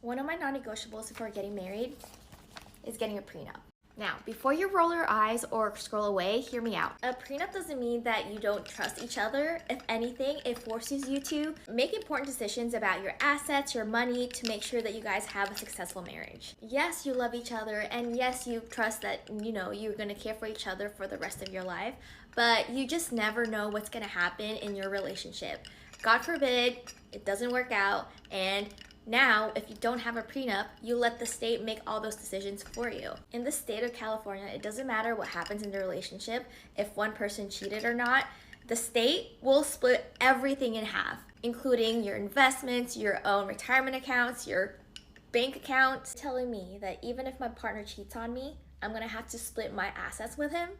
One of my non-negotiables before getting married is getting a prenup. Now, before you roll your eyes or scroll away, hear me out. A prenup doesn't mean that you don't trust each other. If anything, it forces you to make important decisions about your assets, your money, to make sure that you guys have a successful marriage. Yes, you love each other, and yes, you trust that, you're gonna care for each other for the rest of your life, but you just never know what's gonna happen in your relationship. God forbid, it doesn't work out, and now, if you don't have a prenup, you let the state make all those decisions for you. In the state of California, it doesn't matter what happens in the relationship, if one person cheated or not, the state will split everything in half, including your investments, your own retirement accounts, your bank account. Telling me that even if my partner cheats on me, I'm gonna have to split my assets with him?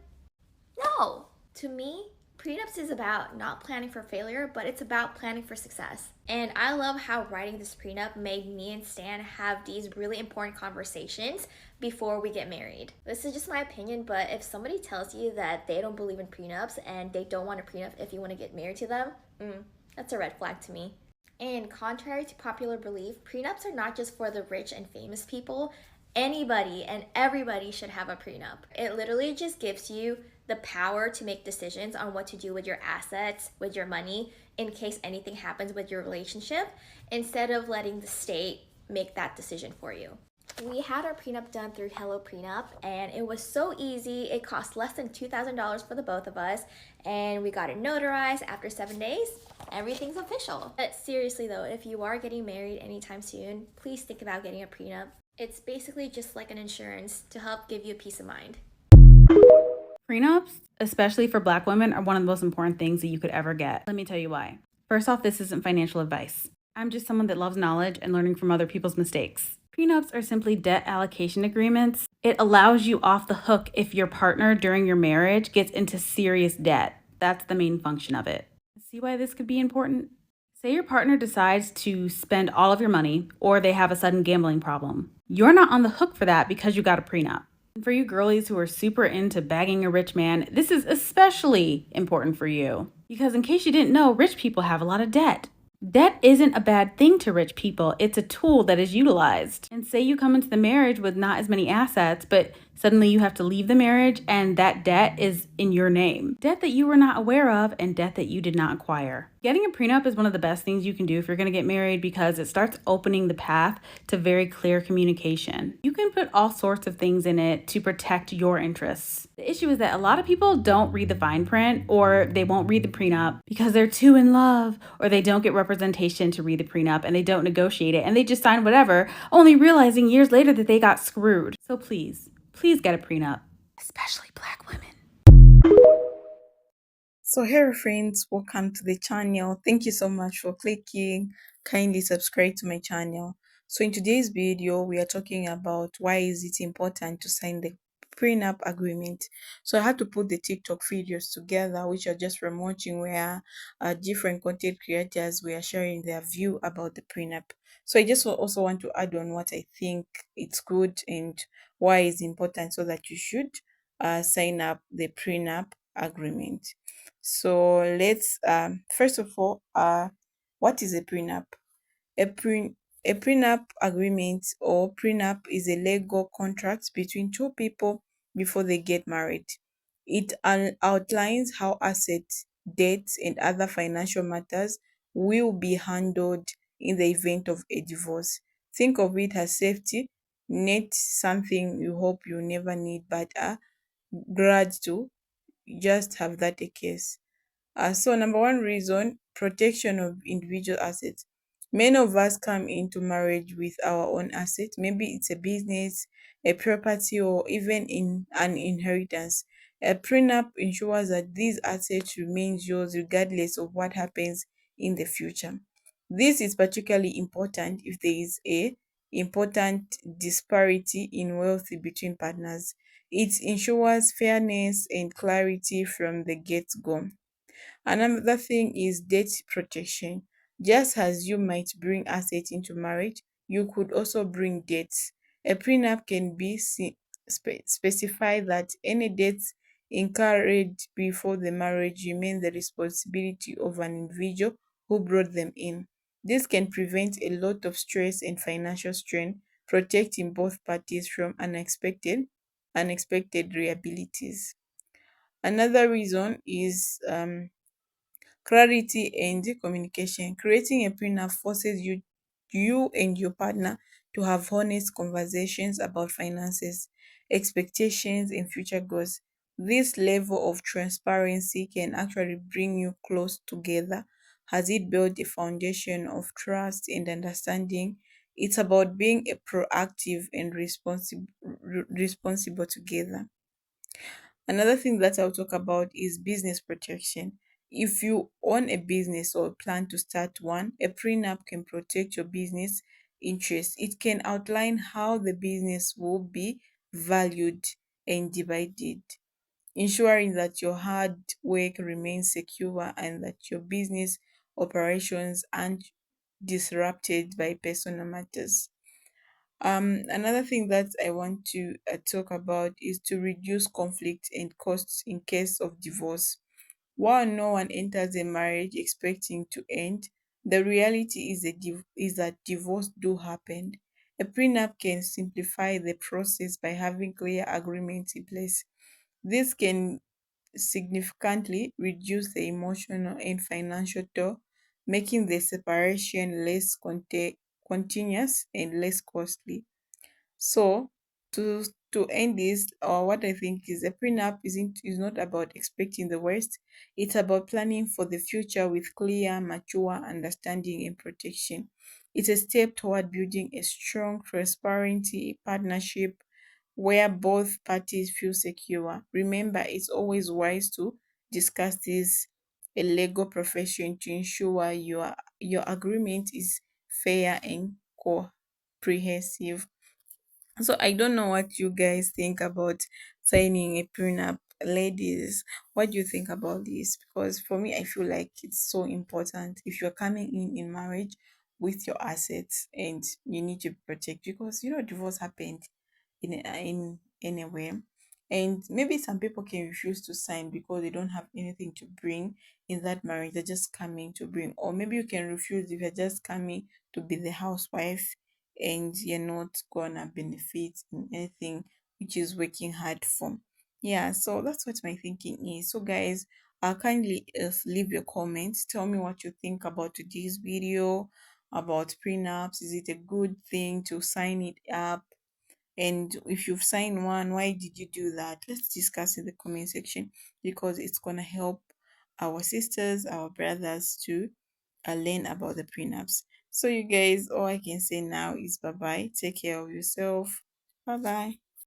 No! To me, prenups is about not planning for failure, but it's about planning for success. And I love how writing this prenup made me and Stan have these really important conversations before we get married. This is just my opinion, but if somebody tells you that they don't believe in prenups and they don't want a prenup if you want to get married to them, that's a red flag to me. And contrary to popular belief, prenups are not just for the rich and famous people. Anybody and everybody should have a prenup. It literally just gives you the power to make decisions on what to do with your assets, with your money, in case anything happens with your relationship, instead of letting the state make that decision for you. We had our prenup done through Hello Prenup, and it was so easy. It cost less than $2,000 for the both of us, and we got it notarized after 7 days. Everything's official. But seriously though, if you are getting married anytime soon, please think about getting a prenup. It's basically just like an insurance to help give you peace of mind. Prenups, especially for Black women, are one of the most important things that you could ever get. Let me tell you why. First off, this isn't financial advice. I'm just someone that loves knowledge and learning from other people's mistakes. Prenups are simply debt allocation agreements. It allows you off the hook if your partner during your marriage gets into serious debt. That's the main function of it. See why this could be important? Say your partner decides to spend all of your money, or they have a sudden gambling problem. You're not on the hook for that because you got a prenup. And for you girlies who are super into bagging a rich man, this is especially important for you. Because in case you didn't know, rich people have a lot of debt. Debt isn't a bad thing to rich people. It's a tool that is utilized. And say you come into the marriage with not as many assets, but suddenly you have to leave the marriage and that debt is in your name. Debt that you were not aware of and debt that you did not acquire. Getting a prenup is one of the best things you can do if you're going to get married because it starts opening the path to very clear communication. You can put all sorts of things in it to protect your interests. The issue is that a lot of people don't read the fine print, or they won't read the prenup because they're too in love, or they don't get representation to read the prenup and they don't negotiate it and they just sign whatever, only realizing years later that they got screwed. So please get a prenup, especially Black women. So hey friends, welcome to the channel. Thank you so much for clicking. Kindly subscribe to my channel. So in today's video, we are talking about why is it important to sign the prenup agreement. So I had to put the TikTok videos together, which are just from watching, where different content creators were sharing their view about the prenup. So I just also want to add on what I think it's good and why it's important, so that you should sign up the prenup agreement. So let's first of all, what is a prenup? A, pre- a prenup agreement or prenup is a legal contract between two people before they get married. It outlines how assets, debts, and other financial matters will be handled in the event of a divorce. Think of it as safety net, something you hope you never need, but are glad to just have that a case. So number one reason, protection of individual assets. Many of us come into marriage with our own assets. Maybe it's a business, a property, or even in an inheritance. A prenup ensures that these assets remain yours regardless of what happens in the future. This is particularly important if there is a important disparity in wealth between partners. It ensures fairness and clarity from the get-go. Another thing is debt protection. Just as you might bring assets into marriage, you could also bring debts. A prenup can be specify that any debts incurred before the marriage remain the responsibility of an individual who brought them in. This can prevent a lot of stress and financial strain, protecting both parties from unexpected liabilities. Another reason is clarity and communication. Creating a prenup forces you and your partner to have honest conversations about finances, expectations, and future goals. This level of transparency can actually bring you close together as it builds a foundation of trust and understanding. It's about being a proactive and responsible together. Another thing that I'll talk about is business protection. If you own a business or plan to start one, a prenup can protect your business interests. It can outline how the business will be valued and divided, ensuring that your hard work remains secure and that your business operations aren't disrupted by personal matters. Another thing that I want to talk about is to reduce conflict and costs in case of divorce. While no one enters a marriage expecting to end, the reality is that divorce do happen. A prenup can simplify the process by having clear agreements in place. This can significantly reduce the emotional and financial toll, making the separation less continuous and less costly. So to end this, or what I think is a prenup is not about expecting the worst. It's about planning for the future with clear, mature understanding and protection. It's a step toward building a strong, transparency partnership where both parties feel secure. Remember, it's always wise to discuss this a legal profession to ensure your agreement is fair and comprehensive. So I don't know what you guys think about signing a prenup. Ladies, what do you think about this? Because for me, I feel like it's so important if you're coming in marriage with your assets and you need to protect, because divorce happened in anywhere, and maybe some people can refuse to sign because they don't have anything to bring in that marriage. They're just coming to bring, or maybe you can refuse if you're just coming to be the housewife and you're not gonna benefit in anything which is working hard for. Yeah, so that's what my thinking is. So guys, kindly leave your comments, tell me what you think about today's video about prenups. Is it a good thing to sign it up? And if you've signed one, why did you do that? Let's discuss in the comment section, because it's gonna help our sisters, our brothers to learn about the prenups. So you guys, all I can say now is bye bye. Take care of yourself. Bye bye.